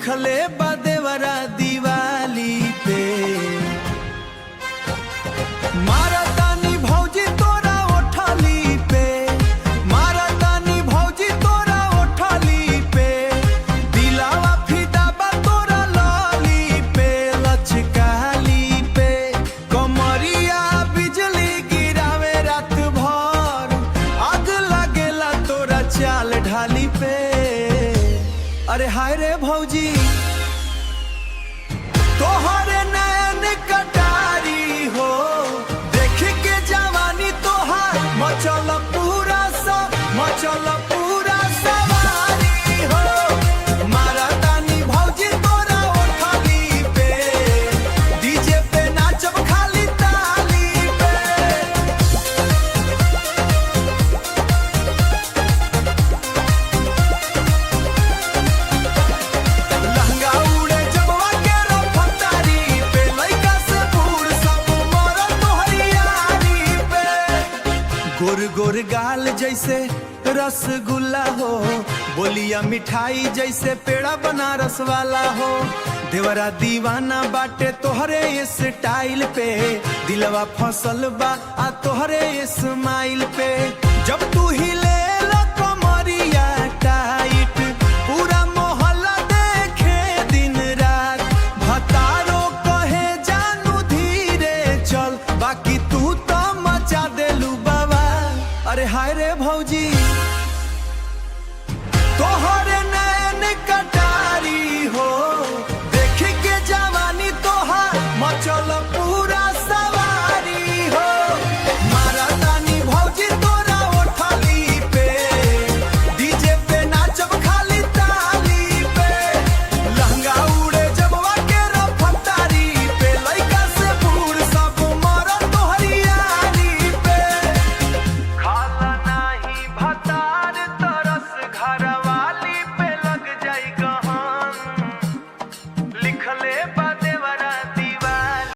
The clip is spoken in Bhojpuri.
लिखले बदेवरा दिवाली पे। मारतानी भौजी तोरा ओठली पे, मारतानी भौजी तोरा ओठली पे, दिलावा फिदा बा तोरा लाली पे, लचकाली पे। कमरिया बिजली गिरावे रात भर, आग लागेला तोरा चाल ढाली पे। अरे हाय रे भौजी तोहरे नयन कटारी हो, देख के जवानी तोहार मचल पूरा मचल पूरा सवारी हो। मारतानी भौजी तोरा ओठली पे, डीजे पे नाचब खाली ताली पे। गोर गोर गाल जैसे रसगुल्ला हो, बोलिया मिठाई जैसे पेड़ा बनारस वाला हो। देवरा दीवाना बाटे तोहरे स्टाइल पे, दिलवा फसल बा आ तोहरे स्माइल पे। जब तू हिले